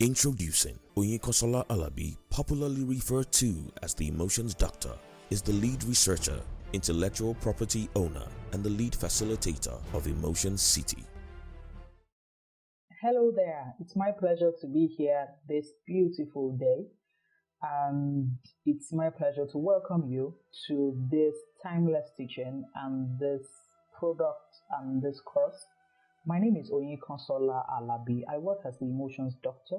Introducing Oyinkansola Alabi, popularly referred to as the Emotions Doctor, is the lead researcher, intellectual property owner, and the lead facilitator of Emotion City. Hello there, it's my pleasure to be here this beautiful day, and it's my pleasure to welcome you to this timeless teaching and this product and this course. My name is Oyinkansola Alabi. I work as the Emotions Doctor,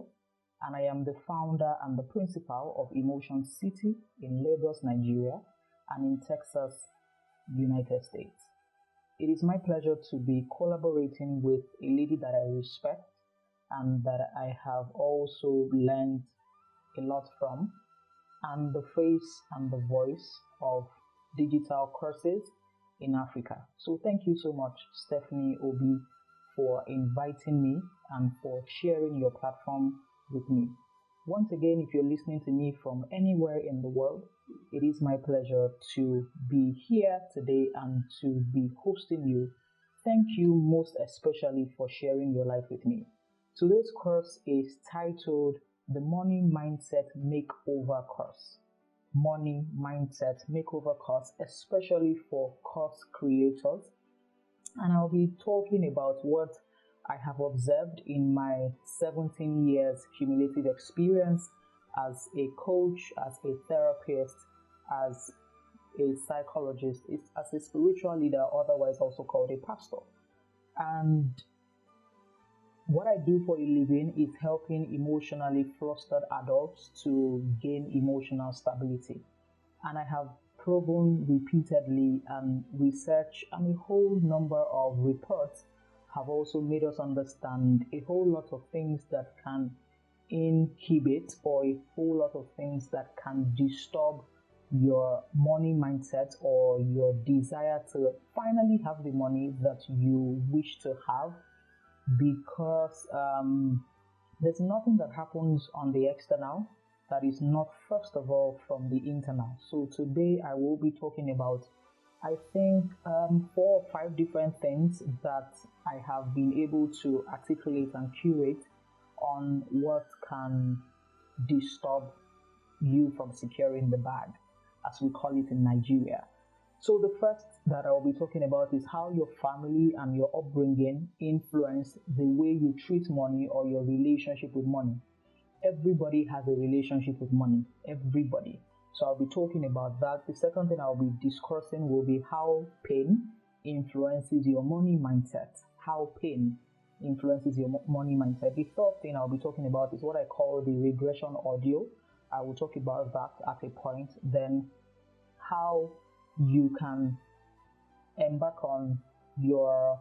and I am the founder and the principal of Emotion City in Lagos, Nigeria, and in Texas, United States. It is my pleasure to be collaborating with a lady that I respect and that I have also learned a lot from, and the face and the voice of digital courses in Africa. So thank you so much, Stephanie Obi, for inviting me and for sharing your platform with me. Once again, if you're listening to me from anywhere in the world, it is my pleasure to be here today and to be hosting you. Thank you most especially for sharing your life with me. Today's course is titled the Money Mindset Makeover Course. Money Mindset Makeover Course, especially for course creators. And I'll be talking about what I have observed in my 17 years cumulative experience as a coach, as a therapist, as a psychologist, as a spiritual leader, otherwise also called a pastor. And what I do for a living is helping emotionally flustered adults to gain emotional stability. And I have proven repeatedly, and research and a whole number of reports have also made us understand a whole lot of things that can inhibit, or a whole lot of things that can disturb your money mindset or your desire to finally have the money that you wish to have, because there's nothing that happens on the external that is not first of all from the internal. So today I will be talking about, I think, 4 or 5 different things that I have been able to articulate and curate on what can disturb you from securing the bag, as we call it in Nigeria. So the first that I'll be talking about is how your family and your upbringing influence the way you treat money or your relationship with money. Everybody has a relationship with money. Everybody. So I'll be talking about that. The second thing I'll be discussing will be how pain influences your money mindset. How pain influences your money mindset. The third thing I'll be talking about is what I call the regression audio. I will talk about that at a point. Then how you can embark on your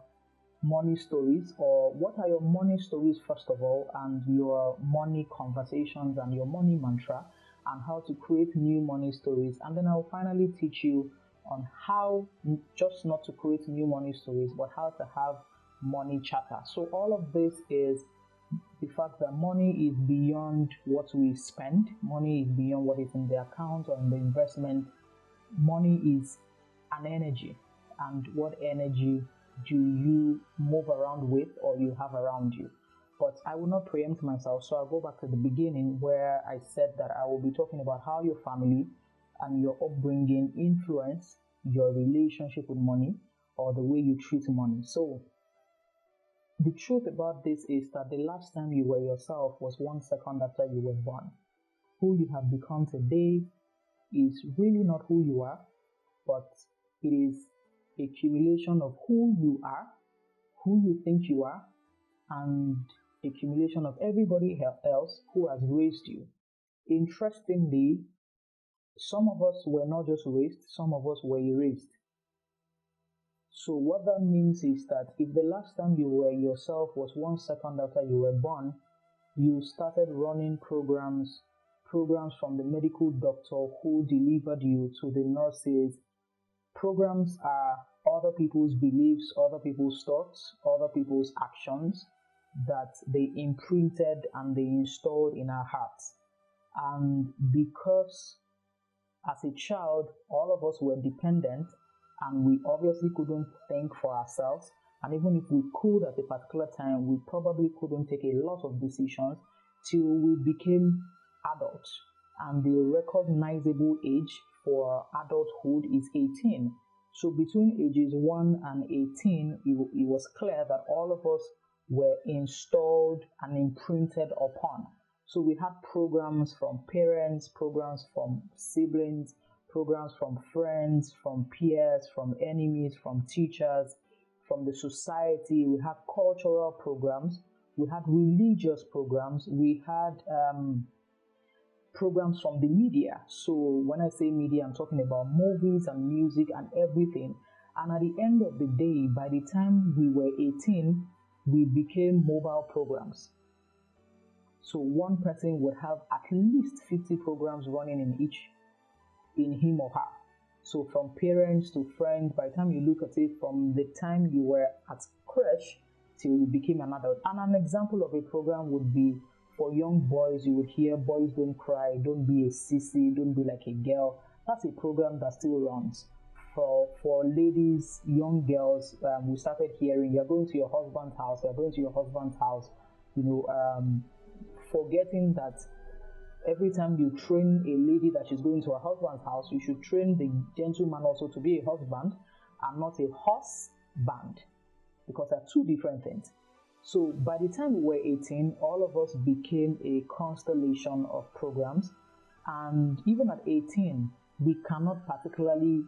money stories, or what are your money stories first of all, and your money conversations and your money mantra, and how to create new money stories. And then I'll finally teach you on how just not to create new money stories, but how to have money chatter. So all of this is the fact that money is beyond what we spend. Money is beyond what is in the account or in the investment. Money is an energy, and what energy do you move around with or you have around you? But I will not preempt myself, so I'll go back to the beginning where I said that I will be talking about how your family and your upbringing influence your relationship with money or the way you treat money. So the truth about this is that the last time you were yourself was 1 second after you were born. Who you have become today is really not who you are, but it is a accumulation of who you are, who you think you are, and a accumulation of everybody else who has raised you. Interestingly, some of us were not just raised, some of us were erased. So what that means is that if the last time you were yourself was 1 second after you were born, you started running programs from the medical doctor who delivered you to the nurses. Programs are other people's beliefs, other people's thoughts, other people's actions that they imprinted and they installed in our hearts. And because as a child, all of us were dependent, and we obviously couldn't think for ourselves, and even if we could at a particular time, we probably couldn't take a lot of decisions till we became adults. And the recognizable age for adulthood is 18. So between ages 1 and 18, it was clear that all of us were installed and imprinted upon. So we had programs from parents, programs from siblings, programs from friends, from peers, from enemies, from teachers, from the society. We had cultural programs, we had religious programs, we had programs from the media. So when I say media, I'm talking about movies and music and everything. And at the end of the day, by the time we were 18, we became mobile programs. So one person would have at least 50 programs running in him or her. So from parents to friends, by the time you look at it, from the time you were at creche till you became an adult. And an example of a program would be for young boys, you would hear Boys Don't Cry, Don't Be a Sissy, Don't Be Like a Girl. That's a program that still runs. For ladies, young girls, we started hearing, you're going to your husband's house, you're going to your husband's house, forgetting that every time you train a lady that she's going to her husband's house, you should train the gentleman also to be a husband and not a horse band, because they're two different things. So by the time we were 18, all of us became a constellation of programs. And even at 18, we cannot particularly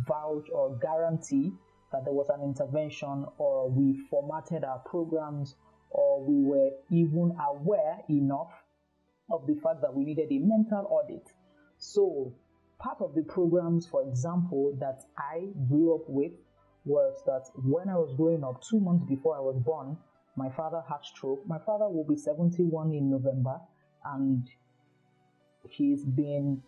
vouch or guarantee that there was an intervention, or we formatted our programs, or we were even aware enough of the fact that we needed a mental audit. So part of the programs, for example, that I grew up with was that when I was growing up, 2 months before I was born, my father had stroke. My father will be 71 in November, and he's been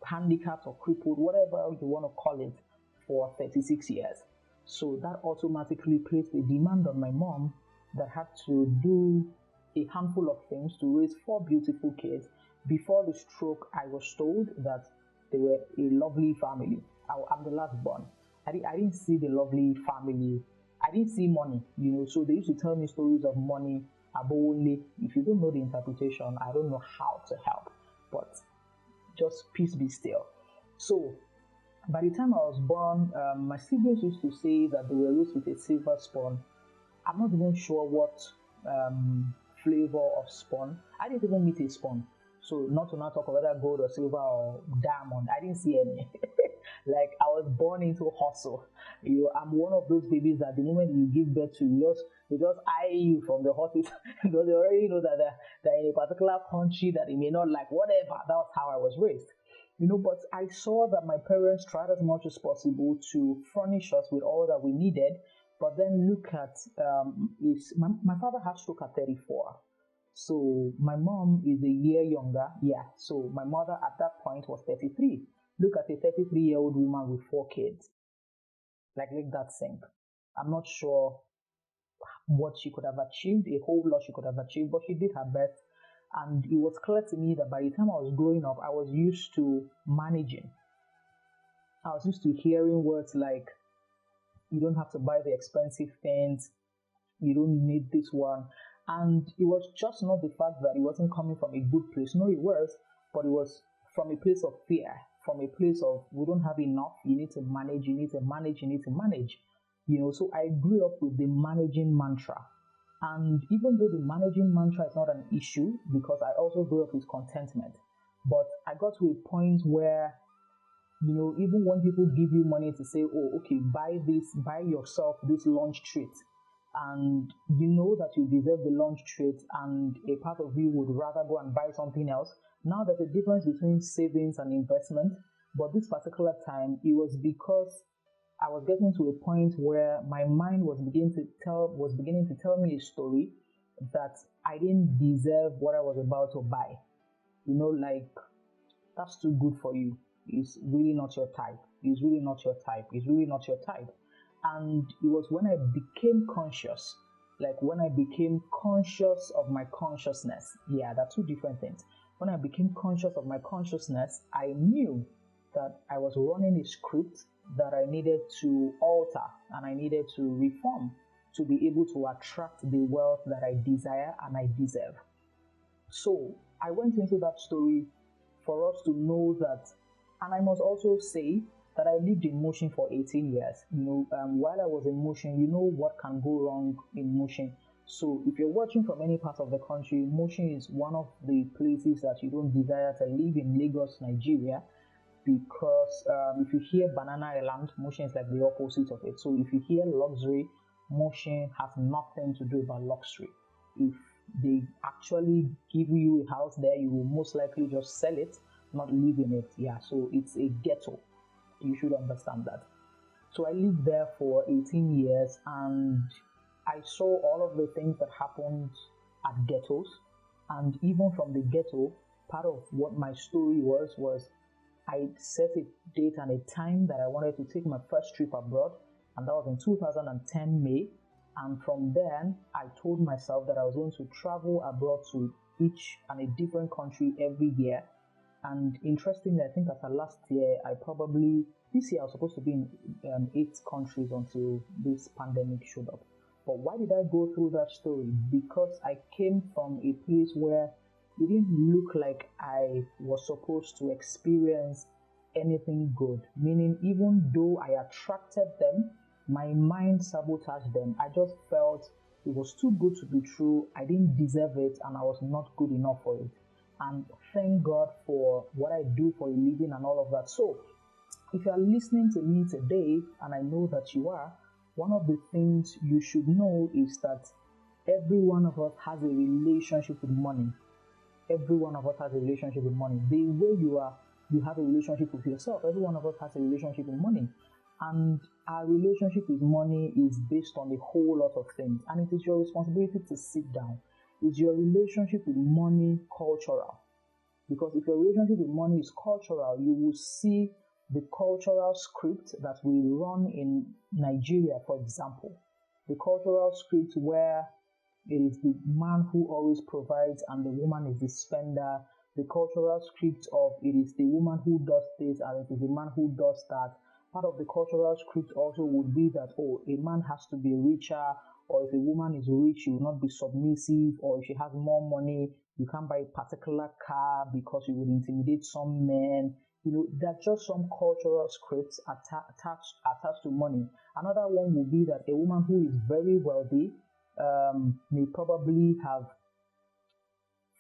handicapped or crippled, whatever you want to call it, for 36 years. So that automatically placed a demand on my mom that had to do a handful of things to raise 4 beautiful kids. Before the stroke, I was told that they were a lovely family. I'm the last born. I didn't see the lovely family. I didn't see money, so they used to tell me stories of money, abole. If you don't know the interpretation, I don't know how to help, but just peace be still. So by the time I was born, my siblings used to say that they were raised with a silver spoon. I'm not even sure what flavor of spoon. I didn't even meet a spoon. So not to not talk about whether gold or silver or diamond. I didn't see any. Like, I was born into hustle. I'm one of those babies that the moment you give birth to, they just eye you from the hospital because they already know that they're in a particular country that they may not like, whatever. That was how I was raised. But I saw that my parents tried as much as possible to furnish us with all that we needed. But then look at, my father had stroke at 34. So my mom is a year younger. Yeah. So my mother at that point was 33. Look at a 33-year-old woman with 4 kids. Like, let that sink. I'm not sure what she could have achieved, a whole lot she could have achieved, but she did her best. And it was clear to me that by the time I was growing up, I was used to managing. I was used to hearing words like, you don't have to buy the expensive things, you don't need this one. And it was just not the fact that it wasn't coming from a good place. No, it was, but it was from a place of fear, from a place of, we don't have enough, you need to manage, you need to manage, you need to manage. So I grew up with the managing mantra. And even though the managing mantra is not an issue, because I also grew up with contentment, but I got to a point where, even when people give you money to say, oh, okay, buy yourself this lunch treat, and you know that you deserve the lunch treat, and a part of you would rather go and buy something else. Now there's a difference between savings and investment, but this particular time, it was because I was getting to a point where my mind was beginning to tell me a story that I didn't deserve what I was about to buy. Like, that's too good for you. It's really not your type. It's really not your type. It's really not your type. And it was when I became conscious, like when I became conscious of my consciousness. Yeah, they're two different things. When I became conscious of my consciousness, I knew that I was running a script that I needed to alter and I needed to reform to be able to attract the wealth that I desire and I deserve. So I went into that story for us to know that, and I must also say that I lived in Mushin for 18 years. While I was in Mushin, you know what can go wrong in Mushin. So if you're watching from any part of the country, Mushin is one of the places that you don't desire to live in Lagos, Nigeria, because if you hear Banana Island, Mushin is like the opposite of it. So if you hear luxury, Mushin has nothing to do about luxury. If they actually give you a house there, you will most likely just sell it, not live in it. Yeah, so it's a ghetto. You should understand that. So I lived there for 18 years and I saw all of the things that happened at ghettos. And even from the ghetto, part of what my story was I set a date and a time that I wanted to take my first trip abroad, and that was in 2010 May. And from then, I told myself that I was going to travel abroad to each and a different country every year. And interestingly, I think after last year, this year I was supposed to be in 8 countries until this pandemic showed up. But why did I go through that story? Because I came from a place where it didn't look like I was supposed to experience anything good. Meaning, even though I attracted them, my mind sabotaged them. I just felt it was too good to be true. I didn't deserve it and I was not good enough for it. And thank God for what I do for a living and all of that. So, if you are listening to me today, and I know that you are, one of the things you should know is that every one of us has a relationship with money. Every one of us has a relationship with money. The way you have a relationship with yourself. Every one of us has a relationship with money. And our relationship with money is based on a whole lot of things. And it is your responsibility to sit down. Is your relationship with money cultural? Because if your relationship with money is cultural, you will see the cultural script that we run in Nigeria, for example. The cultural script where it is the man who always provides and the woman is the spender. The cultural script of it is the woman who does this and it is the man who does that. Part of the cultural script also would be that, a man has to be richer, or if a woman is rich, she will not be submissive, or if she has more money, you can't buy a particular car because you would intimidate some men. There are just some cultural scripts attached to money. Another one would be that a woman who is very wealthy may probably have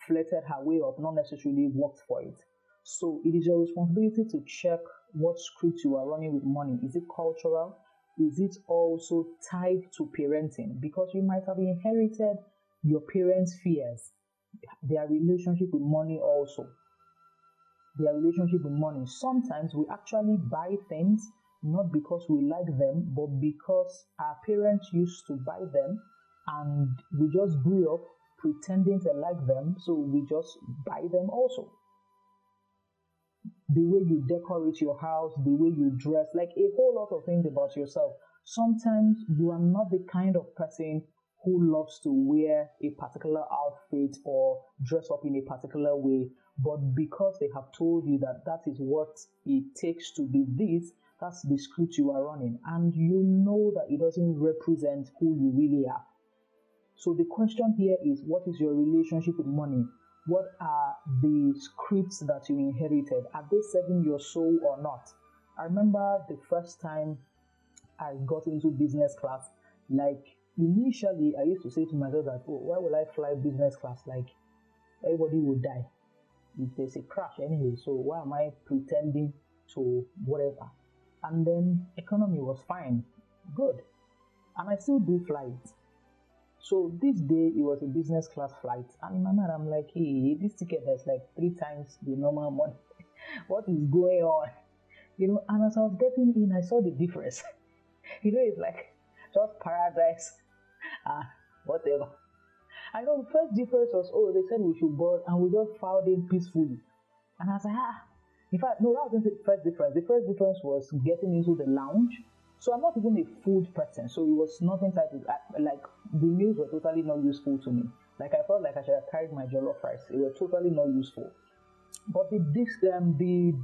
flirted her way up, not necessarily worked for it. So it is your responsibility to check what script you are running with money. Is it cultural? Is it also tied to parenting? Because you might have inherited your parents' fears, their relationship with money also. Their relationship with money. Sometimes we actually buy things not because we like them, but because our parents used to buy them and we just grew up pretending to like them, so we just buy them also. The way you decorate your house, the way you dress, like a whole lot of things about yourself. Sometimes you are not the kind of person who loves to wear a particular outfit or dress up in a particular way, but because they have told you that that is what it takes to be this, that's the script you are running, and you know that it doesn't represent who you really are. So the question here is, what is your relationship with money? What are the scripts that you inherited? Are they serving your soul or not? I remember the first time I got into business class, like initially I used to say to myself that, why will I fly business class? Like everybody will die if there's a crash anyway, so why am I pretending to whatever? And then economy was fine, good, and I still do fly it. So this day it was a business class flight, and in my mind I'm like, hey, this ticket is like 3 times the normal money. What is going on? And as I was getting in, I saw the difference. It's like just paradise, whatever. I know the first difference was, they said we should board, and we just filed in peacefully. And I was like, in fact, no, that wasn't the first difference. The first difference was getting into the lounge. So I'm not even a food person, so it was nothing type of, like, the meals were totally not useful to me. Like, I felt like I should have carried my jollof rice. It was totally not useful. But the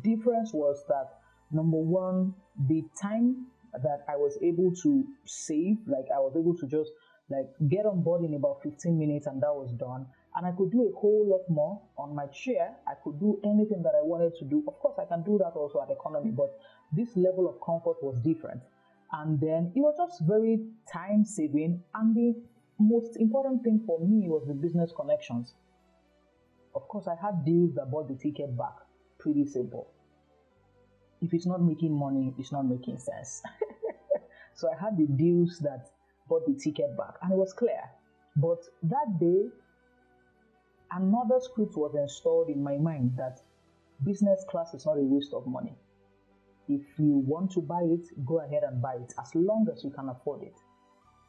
difference was that, number one, the time that I was able to save, like I was able to just like get on board in about 15 minutes and that was done. And I could do a whole lot more on my chair. I could do anything that I wanted to do. Of course, I can do that also at economy, but this level of comfort was different. And then it was just very time saving. And the most important thing for me was the business connections. Of course, I had deals that bought the ticket back. Pretty simple. If it's not making money, it's not making sense. So I had the deals that bought the ticket back, and it was clear. But that day, another script was installed in my mind that business class is not a waste of money. If you want to buy it, go ahead and buy it, as long as you can afford it.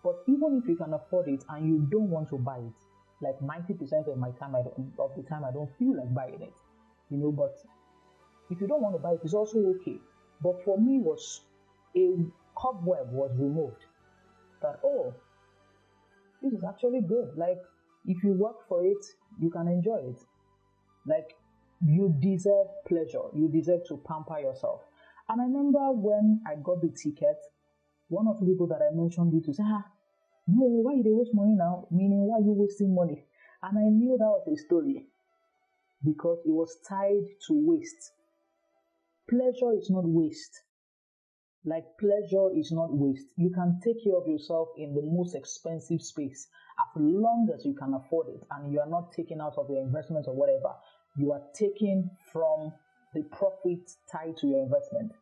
But even if you can afford it and you don't want to buy it, like 90% of the time I don't feel like buying it, but if you don't want to buy it, it's also okay. But for me, was a cobweb was removed. That, oh, this is actually good. Like, if you work for it, you can enjoy it. Like, you deserve pleasure. You deserve to pamper yourself. And I remember when I got the ticket, one or two people that I mentioned it to say, no, why you waste money now? Meaning, why are you wasting money? And I knew that was a story because it was tied to waste. Pleasure is not waste. Like, pleasure is not waste. You can take care of yourself in the most expensive space as long as you can afford it and you are not taking out of your investment or whatever. You are taking from the profit tied to your investment.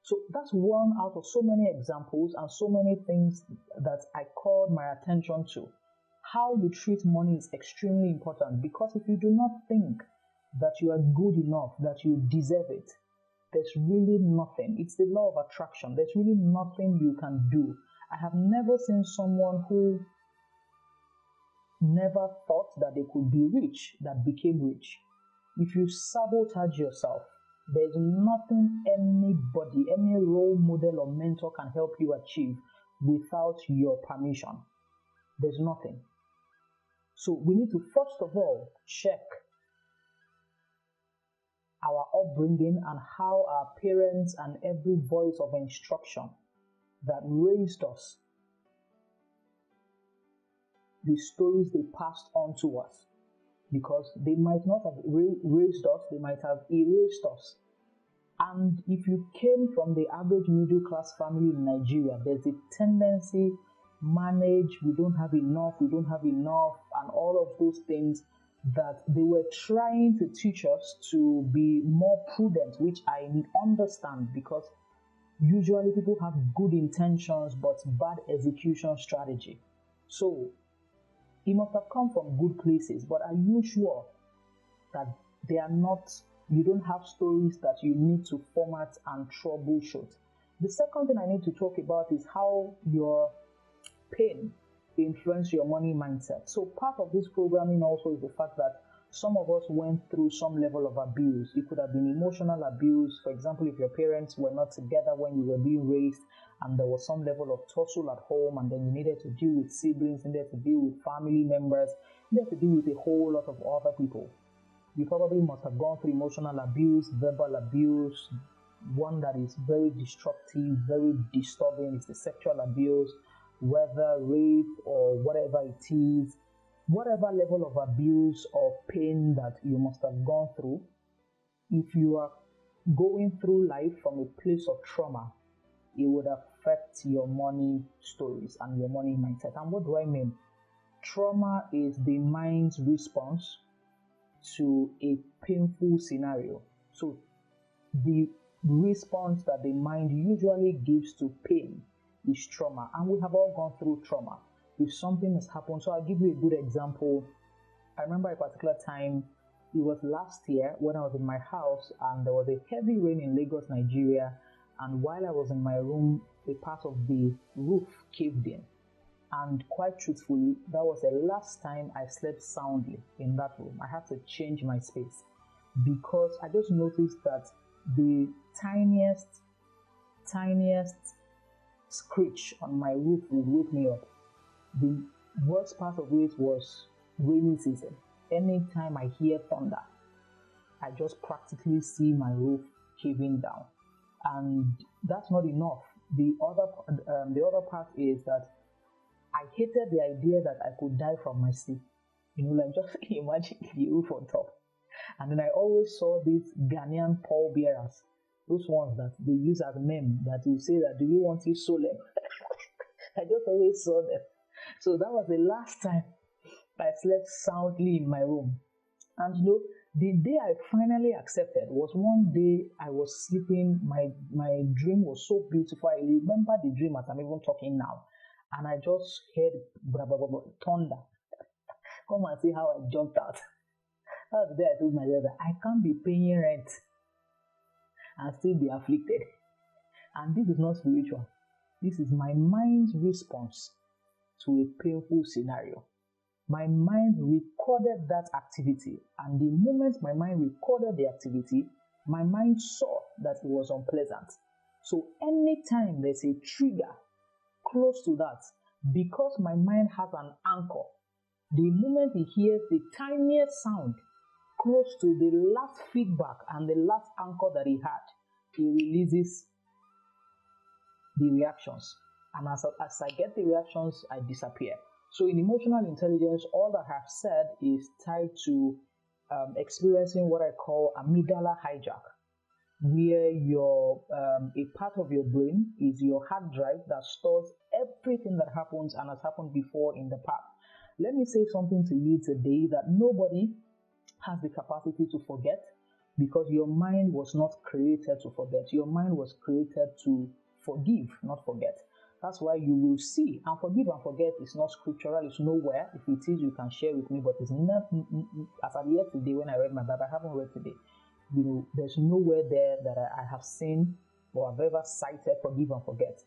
So that's one out of so many examples and so many things that I called my attention to. How you treat money is extremely important, because if you do not think that you are good enough, that you deserve it, there's really nothing. It's the law of attraction. There's really nothing you can do. I have never seen someone who never thought that they could be rich that became rich. If you sabotage yourself, there's nothing anybody, any role model or mentor can help you achieve without your permission. There's nothing. So we need to first of all check our upbringing and how our parents and every voice of instruction that raised us, the stories they passed on to us, because they might not have raised us, they might have erased us. And if you came from the average middle class family in Nigeria, there's a tendency, manage, we don't have enough, and all of those things that they were trying to teach us to be more prudent, which I understand, because usually people have good intentions but bad execution strategy. So it must have come from good places, but are you sure that they are not, you don't have stories that you need to format and troubleshoot? The second thing I need to talk about is how your pain influence your money mindset. So part of this programming also is the fact that some of us went through some level of abuse. It could have been emotional abuse. For example, if your parents were not together when you were being raised and there was some level of tussle at home, and then you needed to deal with siblings, needed to deal with family members, needed to deal with a whole lot of other people. You probably must have gone through emotional abuse, verbal abuse. One that is very destructive, very disturbing is the sexual abuse, whether rape or whatever it is. Whatever level of abuse or pain that you must have gone through, if you are going through life from a place of trauma, it would affect your money stories and your money mindset. And what do I mean? Trauma is the mind's response to a painful scenario. So the response that the mind usually gives to pain is trauma. And we have all gone through trauma. If something has happened, so I'll give you a good example. I remember a particular time, it was last year when I was in my house and there was a heavy rain in Lagos, Nigeria. And while I was in my room, a part of the roof caved in. And quite truthfully, that was the last time I slept soundly in that room. I had to change my space because I just noticed that the tiniest screech on my roof would wake me up. The worst part of it was rainy season. Anytime I hear thunder, I just practically see my roof caving down. And that's not enough. The other part is that I hated the idea that I could die from my sleep. Like just imagine the roof on top. And then I always saw these Ghanaian pallbearers, those ones that they use as men, that you say that, do you want it solemn? I just always saw them. So that was the last time I slept soundly in my room. And the day I finally accepted was one day I was sleeping. My dream was so beautiful. I remember the dream as I'm even talking now. And I just heard blah, blah, blah, blah, thunder. Come and see how I jumped out. That was the day I told myself that I can't be paying rent and still be afflicted. And this is not spiritual. This is my mind's response to a painful scenario. My mind recorded that activity, and the moment my mind recorded the activity, my mind saw that it was unpleasant. So anytime there's a trigger close to that, because my mind has an anchor, the moment he hears the tiniest sound close to the last feedback and the last anchor that he had, he releases the reactions. And as I get the reactions, I disappear. So in emotional intelligence, all that I have said is tied to experiencing what I call amygdala hijack, where a part of your brain is your hard drive that stores everything that happens and has happened before in the past. Let me say something to you today that nobody has the capacity to forget, because your mind was not created to forget. Your mind was created to forgive, not forget. That's why you will see, and forgive and forget is not scriptural, it's nowhere. If it is, you can share with me, but it's not, as I'm here today when I read my Bible, I haven't read today. There's nowhere there that I have seen or I've ever cited forgive and forget.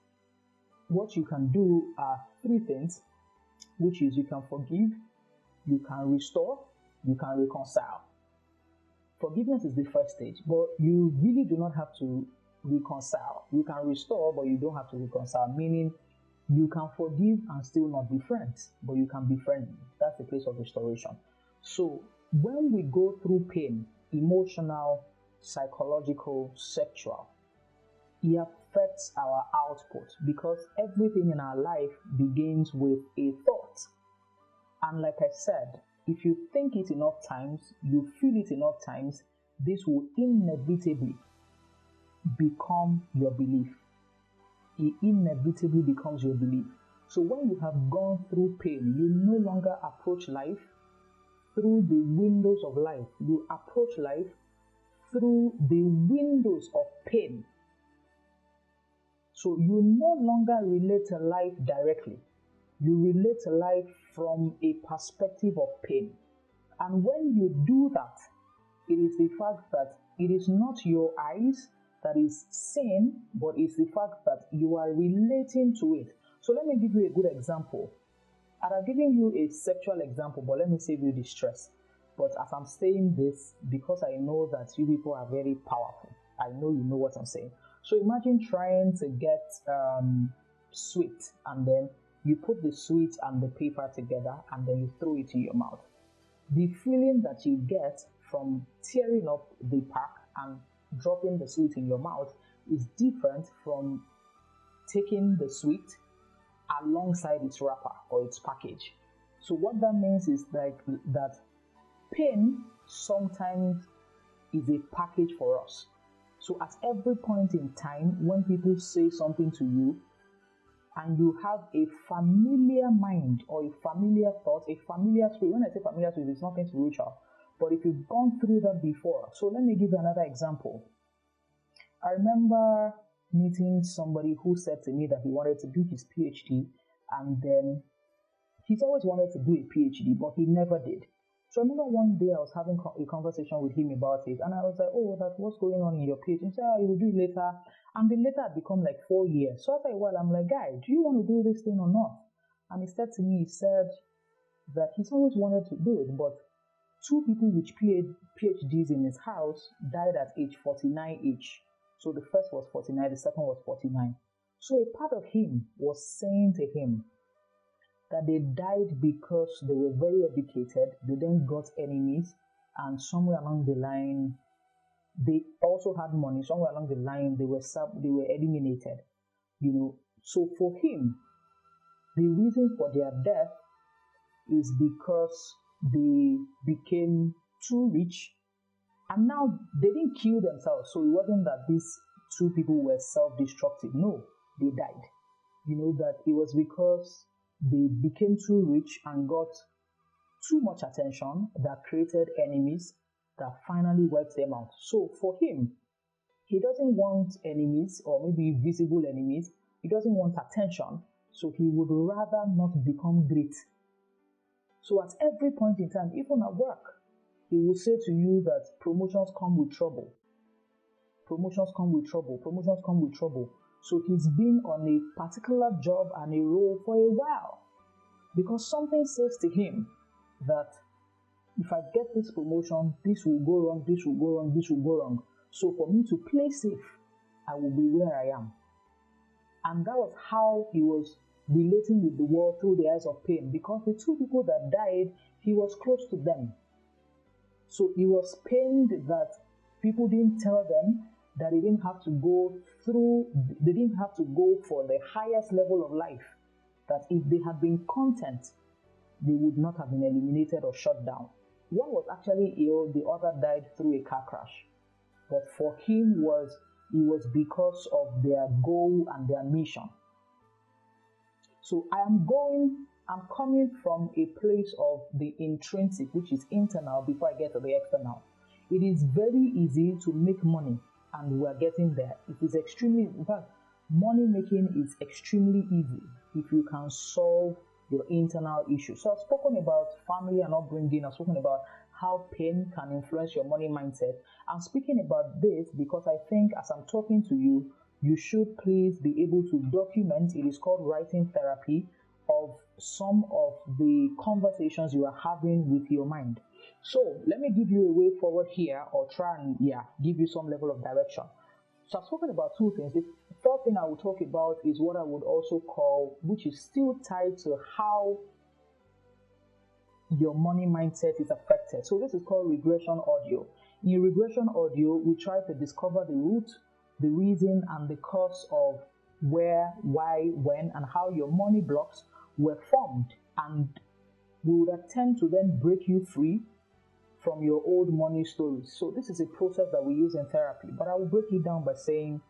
What you can do are three things, which is you can forgive, you can restore, you can reconcile. Forgiveness is the first stage, but you really do not have to reconcile. You can restore, but you don't have to reconcile, meaning you can forgive and still not be friends, but you can be friendly. That's the place of restoration. So when we go through pain, emotional, psychological, sexual, it affects our output, because everything in our life begins with a thought. And like I said, if you think it enough times, you feel it enough times, this will inevitably become your belief. It inevitably becomes your belief. So when you have gone through pain, you no longer approach life through the windows of life. You approach life through the windows of pain. So you no longer relate to life directly. You relate to life from a perspective of pain. And when you do that, it is the fact that it is not your eyes that is sin, but it's the fact that you are relating to it. So let me give you a good example. I have given you a sexual example, but let me save you the stress. But as I'm saying this, because I know that you people are very powerful, I know you know what I'm saying. So imagine trying to get sweet, and then you put the sweet and the paper together, and then you throw it in your mouth. The feeling that you get from tearing up the pack and dropping the sweet in your mouth is different from taking the sweet alongside its wrapper or its package. So what that means is like that pain sometimes is a package for us. So at every point in time, when people say something to you and you have a familiar mind or a familiar thought, a familiar spirit, when I say familiar spirit, it's nothing spiritual, but if you've gone through that before. So let me give you another example. I remember meeting somebody who said to me that he wanted to do his PhD, and then he's always wanted to do a PhD, but he never did. So I remember one day I was having a conversation with him about it, and I was like, oh, that's what's going on in your PhD. He said, oh, you will do it later. And the later had become like 4 years. So after a while, I'm like, guy, do you want to do this thing or not? And he said to me, he said that he's always wanted to do it, but two people with PhDs in his house died at age 49 each. So the first was 49, the second was 49. So a part of him was saying to him that they died because they were very educated, they then got enemies, and somewhere along the line, they also had money. Somewhere along the line, they were eliminated. So for him, the reason for their death is because they became too rich, and now they didn't kill themselves. So it wasn't that these two people were self-destructive. No, they died. You know that it was because they became too rich and got too much attention that created enemies that finally wiped them out. So for him, he doesn't want enemies or maybe visible enemies. He doesn't want attention. So he would rather not become great. So at every point in time, even at work, he will say to you that promotions come with trouble. Promotions come with trouble. Promotions come with trouble. So he's been on a particular job and a role for a while because something says to him that if I get this promotion, this will go wrong, this will go wrong, this will go wrong. So for me to play safe, I will be where I am. And that was how he was relating with the world through the eyes of pain, because the two people that died, he was close to them. So he was pained that people didn't tell them that they didn't have to go for the highest level of life, that if they had been content, they would not have been eliminated or shut down. One was actually ill, the other died through a car crash. But for him, it was because of their goal and their mission. So I'm coming from a place of the intrinsic, which is internal, before I get to the external. It is very easy to make money, and we're getting there. It is in fact, money making is extremely easy if you can solve your internal issues. So I've spoken about family and upbringing. I've spoken about how pain can influence your money mindset. I'm speaking about this because I think as I'm talking to you, you should please be able to document, it is called writing therapy, of some of the conversations you are having with your mind. So let me give you a way forward here, or try and give you some level of direction. So I've spoken about two things. The third thing I will talk about is what I would also call, which is still tied to how your money mindset is affected. So this is called regression audio. In regression audio, we try to discover the root, the reason, and the cause of where, why, when, and how your money blocks were formed, and we would attempt to then break you free from your old money stories. So this is a process that we use in therapy, but I will break it down by saying,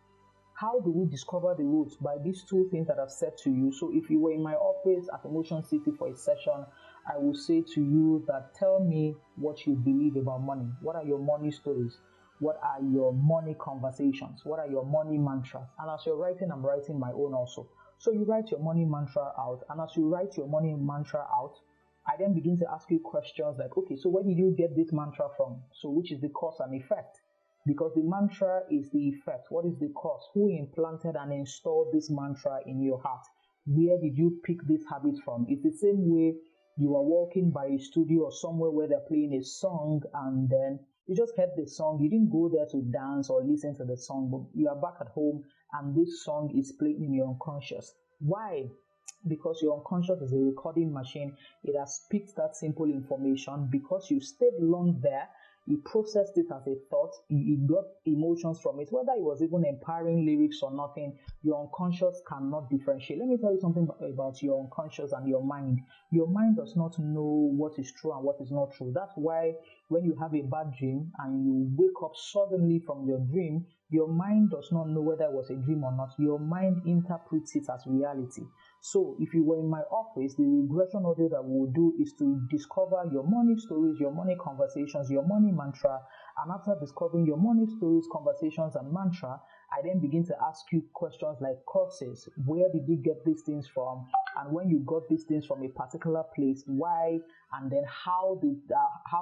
how do we discover the roots? By these two things that I've said to you. So if you were in my office at Emotion City for a session, I will say to you that tell me what you believe about money. What are your money stories? What are your money conversations? What are your money mantras? And as you're writing, I'm writing my own also. So you write your money mantra out, and as you write your money mantra out, I then begin to ask you questions like, okay, so where did you get this mantra from? So which is the cause and effect? Because the mantra is the effect. What is the cause? Who implanted and installed this mantra in your heart? Where did you pick this habit from? It's the same way you are walking by a studio or somewhere where they're playing a song, and then you just heard the song. You didn't go there to dance or listen to the song, but you are back at home and this song is playing in your unconscious. Why? Because your unconscious is a recording machine. It has picked that simple information because you stayed long there. He processed it as a thought. He got emotions from it. Whether it was even empowering lyrics or nothing, your unconscious cannot differentiate. Let me tell you something about your unconscious and your mind. Your mind does not know what is true and what is not true. That's why when you have a bad dream and you wake up suddenly from your dream, your mind does not know whether it was a dream or not. Your mind interprets it as reality. So if you were in my office, the regression audio that we will do is to discover your money stories, your money conversations, your money mantra. And after discovering your money stories, conversations, and mantra, I then begin to ask you questions like causes. Where did you get these things from? And when you got these things from a particular place, why? And then how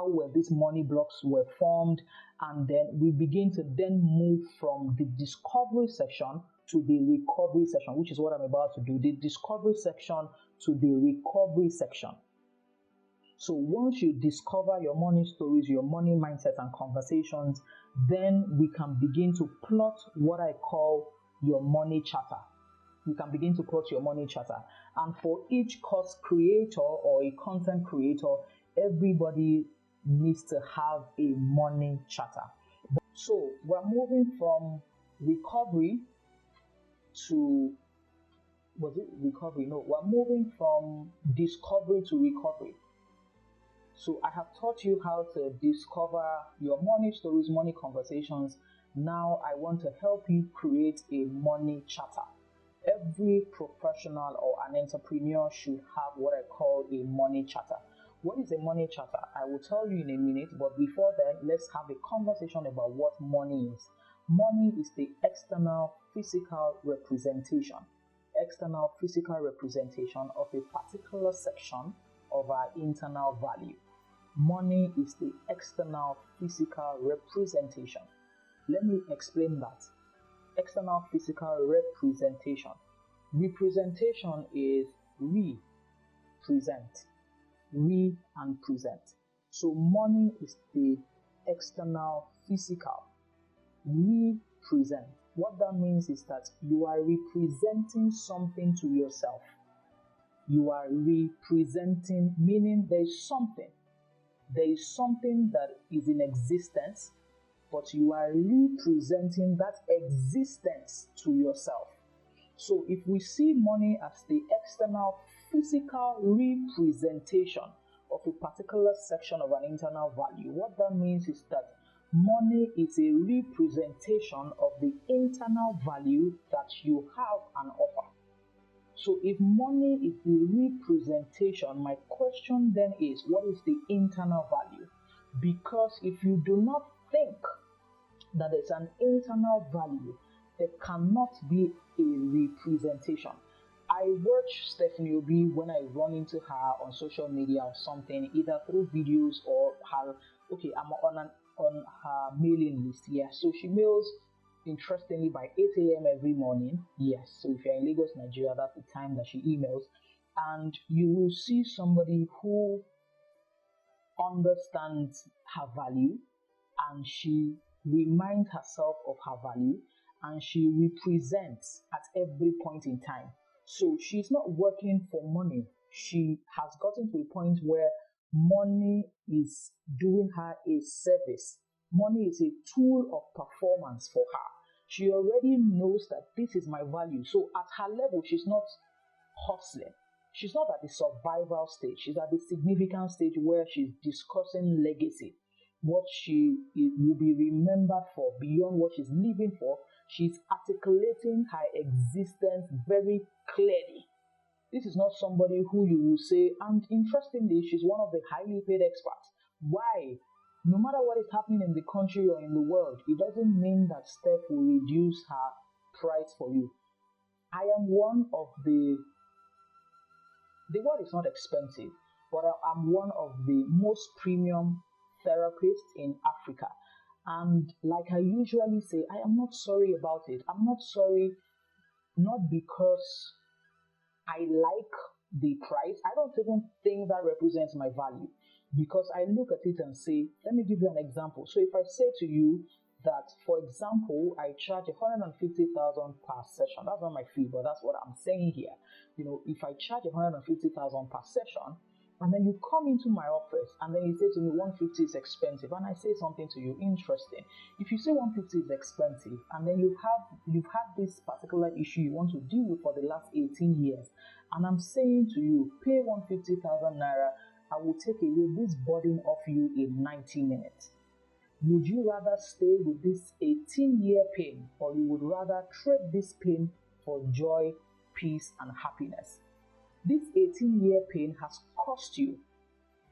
were these money blocks were formed? And then we begin to then move from the discovery section to the recovery section, which is what I'm about to do. The discovery section to the recovery section. So once you discover your money stories, your money mindset and conversations, then we can begin to plot what I call your money charter. You can begin to plot your money charter. And for each course creator or a content creator, everybody needs to have a money charter. So we're moving from recovery to, was it recovery? No, we're moving from discovery to recovery. So I have taught you how to discover your money stories, money conversations. Now I want to help you create a money charter. Every professional or an entrepreneur should have what I call a money charter. What is a money charter? I will tell you in a minute, but before then, let's have a conversation about what money is. Money is the external physical representation of a particular section of our internal value. Money is the external physical representation. Let me explain that. External physical representation. Representation is present. And present. So money is the external physical. Present. What that means is that you are representing something to yourself. You are representing, meaning there is something that is in existence, but you are representing that existence to yourself. So if we see money as the external physical representation of a particular section of an internal value, what that means is that money is a representation of the internal value that you have and offer. So if money is the representation, my question then is, what is the internal value? Because if you do not think that there's an internal value, there cannot be a representation. I watch Stephanie Obi when I run into her on social media or something, either through videos or her, I'm on her mailing list. Yeah, so she mails, interestingly, by 8 a.m. every morning. Yes, so if you're in Lagos, Nigeria, that's the time that she emails. And you will see somebody who understands her value, and she reminds herself of her value, and she represents at every point in time. So she's not working for money. She has gotten to a point where money is doing her a service. Money is a tool of performance for her. She already knows that this is my value. So at her level, she's not hustling. She's not at the survival stage. She's at the significant stage where she's discussing legacy, what she will be remembered for beyond what she's living for. She's articulating her existence very clearly. This is not somebody who you will say, and interestingly, she's one of the highly paid experts. Why? No matter what is happening in the country or in the world, it doesn't mean that Steph will reduce her price for you. I am one of the word is not expensive, but I'm one of the most premium therapists in Africa. And like I usually say, I am not sorry about it. I'm not sorry, not because I like the price. I don't even think that represents my value, because I look at it and say, let me give you an example. So if I say to you that, for example, I charge 150,000 per session, that's not my fee, but that's what I'm saying here. If I charge 150,000 per session, and then you come into my office and then you say to me 150 is expensive, and I say something to you interesting. If you say 150 is expensive, and then you've had this particular issue you want to deal with for the last 18 years, and I'm saying to you, pay 150,000 naira, I will take away this burden off you in 90 minutes. Would you rather stay with this 18-year pain, or you would rather trade this pain for joy, peace, and happiness? This 18-year pain has cost you,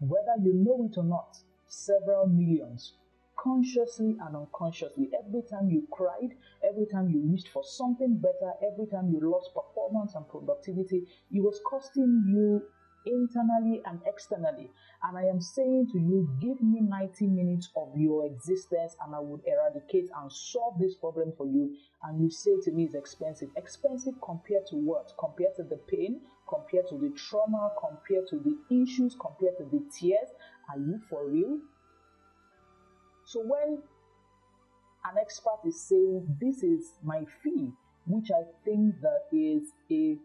whether you know it or not, several millions, consciously and unconsciously. Every time you cried, every time you wished for something better, every time you lost performance and productivity, it was costing you internally and externally. And I am saying to you, give me 90 minutes of your existence and I would eradicate and solve this problem for you. And you say to me it's expensive. Expensive compared to what? Compared to the pain, compared to the trauma, compared to the issues, compared to the tears. Are you for real? So when an expert is saying this is my fee, which I think that is a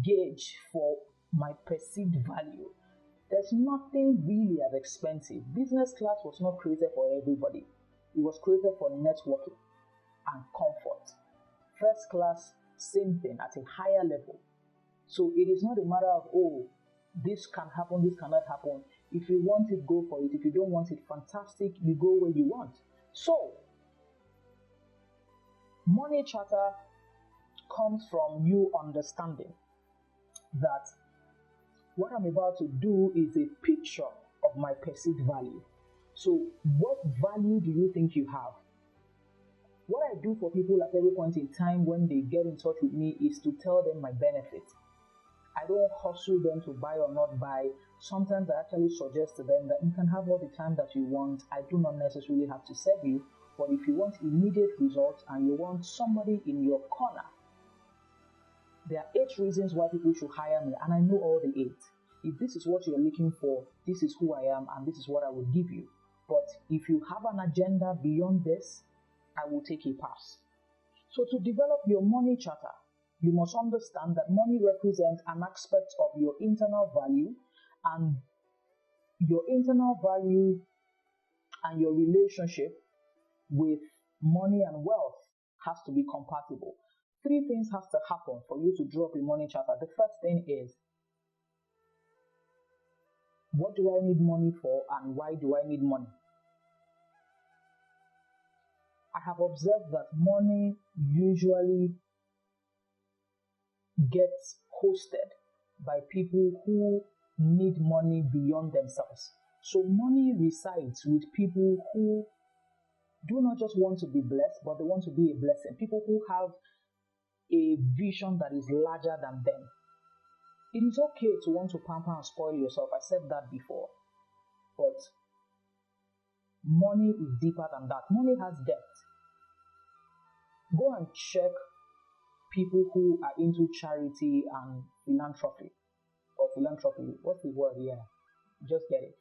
gauge for my perceived value, there's nothing really as expensive. Business class was not created for everybody. It was created for networking and comfort. First class, same thing at a higher level. So it is not a matter of, this can happen, this cannot happen. If you want it, go for it. If you don't want it, fantastic, you go where you want. So, money charter comes from you understanding that what I'm about to do is a picture of my perceived value. So, what value do you think you have? What I do for people at every point in time when they get in touch with me is to tell them my benefit. I don't hustle them to buy or not buy. Sometimes I actually suggest to them that you can have all the time that you want. I do not necessarily have to serve you, but if you want immediate results and you want somebody in your corner, there are 8 reasons why people should hire me, and I know all the 8. If this is what you're looking for, this is who I am, and this is what I will give you. But if you have an agenda beyond this, I will take a pass. So to develop your money charter, you must understand that money represents an aspect of your internal value, and your internal value and your relationship with money and wealth has to be compatible. 3 things have to happen for you to draw up a money charter. The first thing is, what do I need money for and why do I need money? I have observed that money usually gets hosted by people who need money beyond themselves. So money resides with people who do not just want to be blessed, but they want to be a blessing. People who have a vision that is larger than them. It is okay to want to pamper and spoil yourself. I said that before. But money is deeper than that. Money has depth. Go and check people who are into charity and philanthropy. Or philanthropy. What's the word here? Just get it.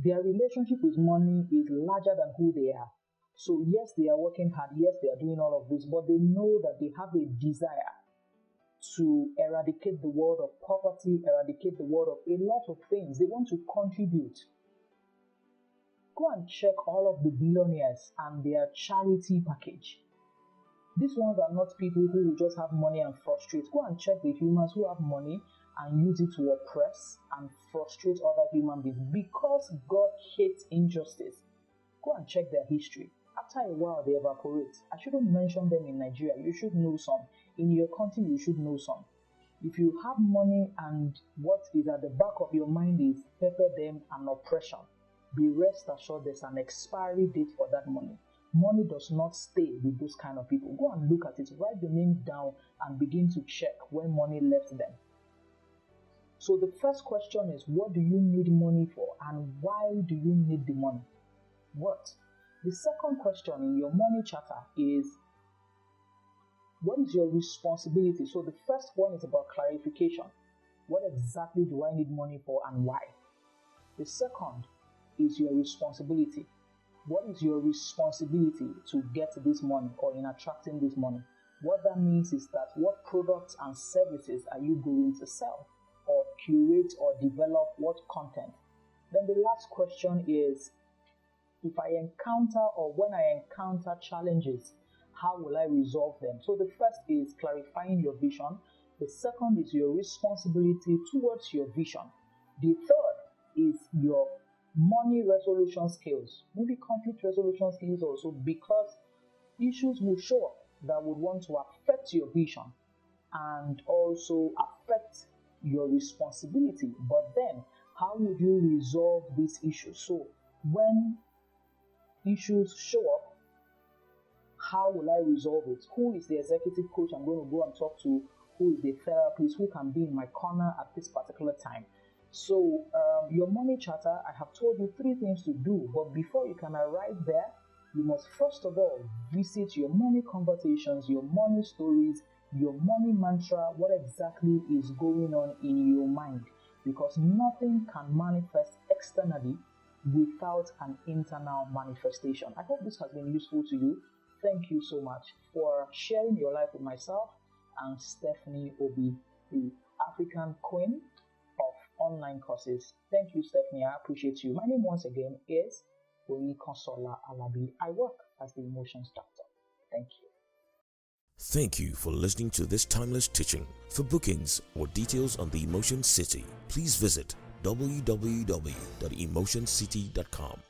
Their relationship with money is larger than who they are. So yes, they are working hard. Yes, they are doing all of this. But they know that they have a desire to eradicate the world of poverty, eradicate the world of a lot of things. They want to contribute. Go and check all of the billionaires and their charity package. These ones are not people who will just have money and frustrate. Go and check the humans who have money and use it to oppress and frustrate other human beings because God hates injustice. Go and check their history. After a while, they evaporate. I shouldn't mention them in Nigeria. You should know some. In your country, you should know some. If you have money and what is at the back of your mind is pepper them and oppression, be rest assured there's an expiry date for that money. Money does not stay with those kind of people. Go and look at it, write the names down and begin to check when money left them. So the first question is, what do you need money for and why do you need the money? What? The second question in your money charter is, what is your responsibility? So the first one is about clarification. What exactly do I need money for and why? The second is your responsibility. What is your responsibility to get this money or in attracting this money? What that means is that what products and services are you going to sell or curate or develop, what content? Then the last question is, if I encounter or when I encounter challenges, how will I resolve them? So the first is clarifying your vision. The second is your responsibility towards your vision. The third is your money resolution skills, maybe conflict resolution skills also, because issues will show up that would want to affect your vision and also affect your responsibility. But then, how would you resolve these issues? So when issues show up, how will I resolve it? Who is the executive coach I'm going to go and talk to? Who is the therapist? Who can be in my corner at this particular time? So your money charter, I have told you 3 things to do, but before you can arrive there, you must first of all visit your money conversations, your money stories, your money mantra, what exactly is going on in your mind, because nothing can manifest externally without an internal manifestation. I hope this has been useful to you. Thank you so much for sharing your life with myself and Stephanie Obi, the African Queen of online courses. Thank you, Stephanie. I appreciate you. My name once again is Oyinkansola Alabi. I work as the Emotions Doctor. Thank you. Thank you for listening to this timeless teaching. For bookings or details on the Emotion City, please visit www.emotioncity.com.